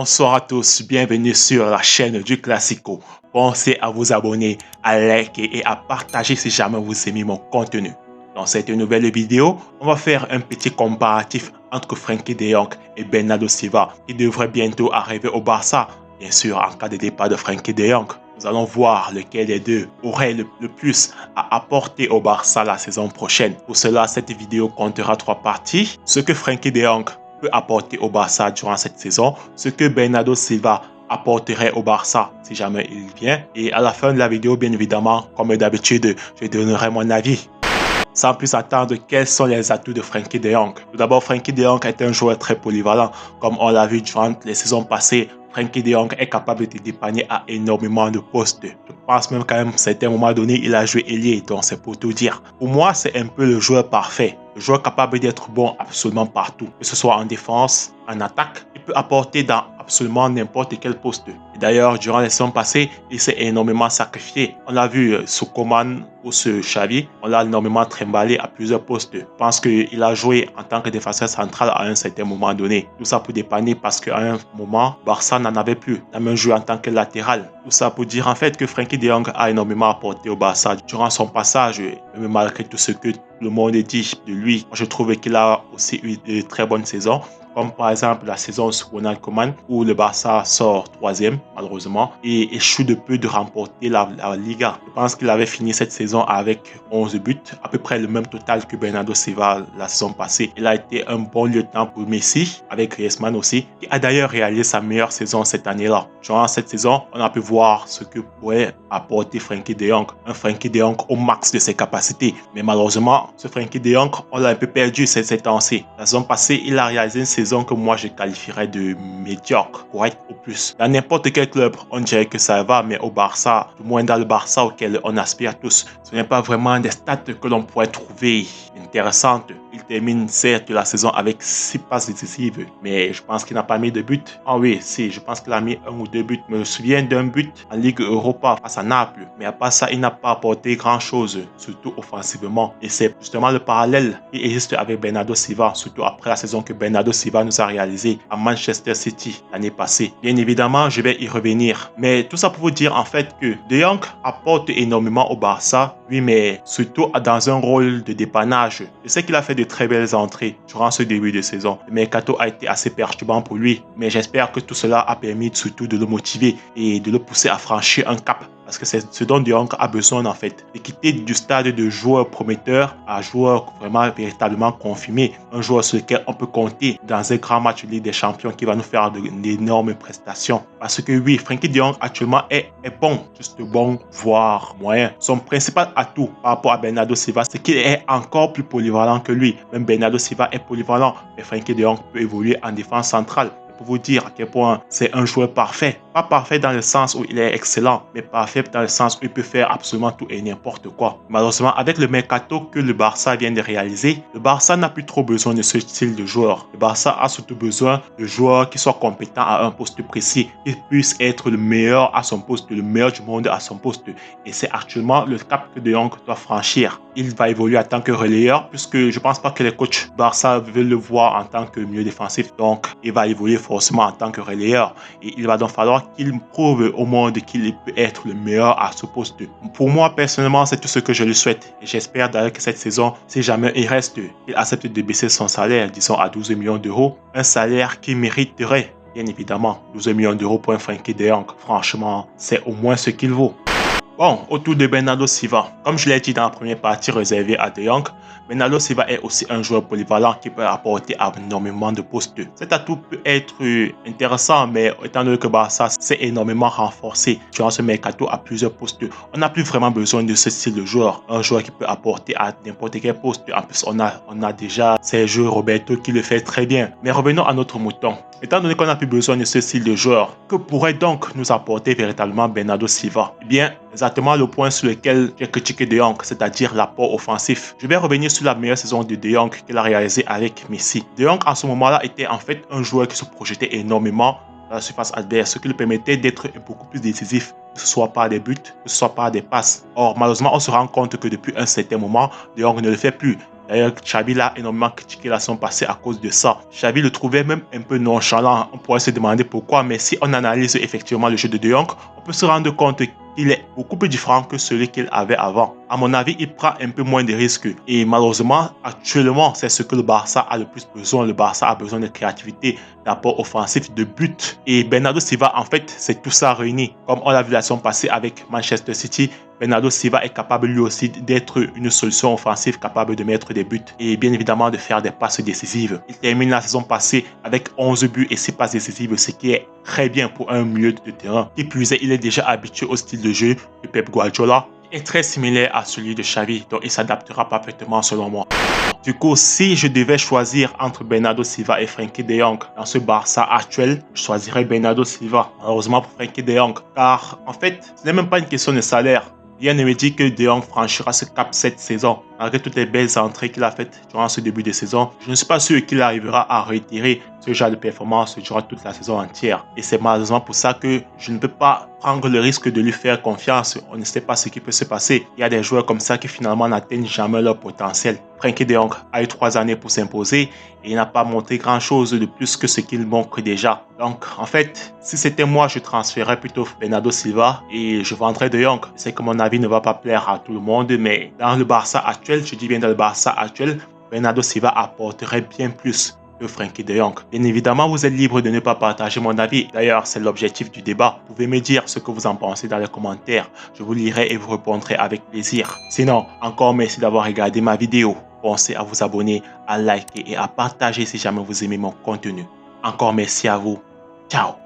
Bonsoir à tous, bienvenue sur la chaîne du Classico. Pensez à vous abonner, à liker et à partager si jamais vous aimez mon contenu. Dans cette nouvelle vidéo, on va faire un petit comparatif entre Frenkie de Jong et Bernardo Silva qui devrait bientôt arriver au Barça, bien sûr en cas de départ de Frenkie de Jong. Nous allons voir lequel des deux aurait le plus à apporter au Barça la saison prochaine. Pour cela, cette vidéo comptera 3 parties. Ce que Frenkie de Jong peut apporter au Barça durant cette saison, ce que Bernardo Silva apporterait au Barça si jamais il vient. Et à la fin de la vidéo, bien évidemment, comme d'habitude, je donnerai mon avis. Sans plus attendre, quels sont les atouts de Frenkie de Jong? Tout d'abord, Frenkie de Jong est un joueur très polyvalent. Comme on l'a vu durant les saisons passées, Frenkie de Jong est capable de dépanner à énormément de postes. Je pense même qu'à un certain moment donné, il a joué ailier, donc c'est pour tout dire. Pour moi, c'est un peu le joueur parfait. Le joueur capable d'être bon absolument partout, que ce soit en défense, en attaque. Il peut apporter dans absolument n'importe quel poste. D'ailleurs, durant les saisons passées, il s'est énormément sacrifié. On l'a vu sous Coman ou sous Xavi, on l'a énormément trimballé à plusieurs postes. Je pense qu'il a joué en tant que défenseur central à un certain moment donné. Tout ça pour dépanner parce qu'à un moment, Barça n'en avait plus. Il a même joué en tant que latéral. Tout ça pour dire en fait que Frenkie de Jong a énormément apporté au Barça durant son passage, même malgré tout ce que le monde dit de lui. Je trouve qu'il a aussi eu de très bonnes saisons, comme par exemple la saison sous Ronald Koeman où le Barça sort 3e malheureusement et échoue de peu de remporter la Liga. Je pense qu'il avait fini cette saison avec 11 buts, à peu près le même total que Bernardo Silva la saison passée. Il a été un bon lieutenant pour Messi, avec Griezmann aussi, qui a d'ailleurs réalisé sa meilleure saison cette année-là. Durant cette saison, on a pu voir ce que pourrait apporter Frenkie de Jong. Un Frenkie de Jong au max de ses capacités. Mais malheureusement, ce Frenkie de Jong, on l'a un peu perdu ces temps-ci. La saison passée, il a réalisé une saison que moi je qualifierais de médiocre, correct au plus. Dans n'importe quel club, on dirait que ça va, mais au Barça, du moins dans le Barça auquel on aspire tous, ce n'est pas vraiment des stats que l'on pourrait trouver intéressantes. Il termine certes la saison avec 6 passes décisives, mais je pense qu'il n'a pas mis de but. Ah oui, si, je pense qu'il a mis 1 ou 2 buts. Je me souviens d'un but en Ligue Europa face à Naples, mais à part ça, il n'a pas apporté grand-chose, surtout offensivement. Et c'est justement le parallèle qui existe avec Bernardo Silva, surtout après la saison que Bernardo Silva nous a réalisée à Manchester City l'année passée. Bien évidemment, je vais y revenir. Mais tout ça pour vous dire en fait que De Jong apporte énormément au Barça, oui, mais surtout dans un rôle de dépannage. Je sais qu'il a fait de très belles entrées durant ce début de saison. Le mercato a été assez perturbant pour lui, mais j'espère que tout cela a permis surtout de le motiver et de le pousser à franchir un cap. Parce que c'est ce dont De Jong a besoin en fait, de quitter du stade de joueur prometteur à joueur vraiment véritablement confirmé, un joueur sur lequel on peut compter dans un grand match de Ligue des Champions qui va nous faire d'énormes prestations. Parce que oui, Frenkie de Jong actuellement est bon, juste bon, voire moyen. Son principal atout par rapport à Bernardo Silva, c'est qu'il est encore plus polyvalent que lui. Même Bernardo Silva est polyvalent, mais Frenkie de Jong peut évoluer en défense centrale. Pour vous dire à quel point c'est un joueur parfait. Pas parfait dans le sens où il est excellent, mais parfait dans le sens où il peut faire absolument tout et n'importe quoi. Malheureusement, avec le mercato que le Barça vient de réaliser, le Barça n'a plus trop besoin de ce style de joueur. Le Barça a surtout besoin de joueurs qui soient compétents à un poste précis, qui puissent être le meilleur à son poste, le meilleur du monde à son poste. Et c'est actuellement le cap que De Jong doit franchir. Il va évoluer en tant que relayeur, puisque je ne pense pas que les coachs Barça veulent le voir en tant que milieu défensif. Donc, il va évoluer forcément en tant que relayeur. Et il va donc falloir qu'il prouve au monde qu'il peut être le meilleur à ce poste. Pour moi, personnellement, c'est tout ce que je lui souhaite. Et j'espère d'ailleurs que cette saison, si jamais il reste, il accepte de baisser son salaire, disons à 12 millions d'euros. Un salaire qu'il mériterait, bien évidemment. 12 millions d'euros pour un Frenkie de Jong. Franchement, c'est au moins ce qu'il vaut. Bon, autour de Bernardo Silva, comme je l'ai dit dans la première partie réservée à De Jong, Bernardo Silva est aussi un joueur polyvalent qui peut apporter énormément de postes. Cet atout peut être intéressant, mais étant donné que Barça s'est énormément renforcé durant ce mercato à plusieurs postes, on n'a plus vraiment besoin de ce style de joueur. Un joueur qui peut apporter à n'importe quel poste. En plus, on a déjà Sergio Roberto qui le fait très bien. Mais revenons à notre mouton. Étant donné qu'on n'a plus besoin de ce style de joueur, que pourrait donc nous apporter véritablement Bernardo Silva? Eh bien, exactement le point sur lequel j'ai critiqué De Jong, c'est-à-dire l'apport offensif. Je vais revenir sur la meilleure saison de De Jong qu'il a réalisée avec Messi. De Jong, en ce moment-là, était en fait un joueur qui se projetait énormément dans la surface adverse, ce qui lui permettait d'être beaucoup plus décisif, que ce soit par des buts, que ce soit par des passes. Or, malheureusement, on se rend compte que depuis un certain moment, De Jong ne le fait plus. D'ailleurs, Xavi l'a énormément critiqué la saison passée à cause de ça. Xavi le trouvait même un peu nonchalant. On pourrait se demander pourquoi, mais si on analyse effectivement le jeu de De Jong, on peut se rendre compte qu'il est beaucoup plus différent que celui qu'il avait avant. À mon avis, il prend un peu moins de risques. Et malheureusement, actuellement, c'est ce que le Barça a le plus besoin. Le Barça a besoin de créativité, d'apport offensif, de but. Et Bernardo Silva, en fait, c'est tout ça réuni. Comme on l'a vu la saison passée avec Manchester City, Bernardo Silva est capable lui aussi d'être une solution offensive, capable de mettre des buts et bien évidemment de faire des passes décisives. Il termine la saison passée avec 11 buts et 6 passes décisives, ce qui est très bien pour un milieu de terrain. Qui plus est, il est déjà habitué au style de jeu de Pep Guardiola, qui est très similaire à celui de Xavi, donc il s'adaptera parfaitement selon moi. Du coup, si je devais choisir entre Bernardo Silva et Frenkie de Jong dans ce Barça actuel, je choisirais Bernardo Silva. Malheureusement pour Frenkie de Jong, car en fait, ce n'est même pas une question de salaire. Rien ne me dit que De Jong franchira ce cap cette saison. Malgré toutes les belles entrées qu'il a faites durant ce début de saison, je ne suis pas sûr qu'il arrivera à retirer ce genre de performance durant toute la saison entière. Et c'est malheureusement pour ça que je ne peux pas prendre le risque de lui faire confiance. On ne sait pas ce qui peut se passer. Il y a des joueurs comme ça qui finalement n'atteignent jamais leur potentiel. Frenkie de Jong a eu 3 années pour s'imposer et il n'a pas montré grand chose de plus que ce qu'il montre déjà. Donc en fait, si c'était moi, je transférerais plutôt Bernardo Silva et je vendrais De Jong. Je sais que mon avis ne va pas plaire à tout le monde, mais dans le Barça actuel, je dis bien dans le Barça actuel, Bernardo Silva apporterait bien plus que Frenkie de Jong. Bien évidemment, vous êtes libre de ne pas partager mon avis. D'ailleurs, c'est l'objectif du débat. Vous pouvez me dire ce que vous en pensez dans les commentaires. Je vous lirai et vous répondrai avec plaisir. Sinon, encore merci d'avoir regardé ma vidéo. Pensez à vous abonner, à liker et à partager si jamais vous aimez mon contenu. Encore merci à vous. Ciao.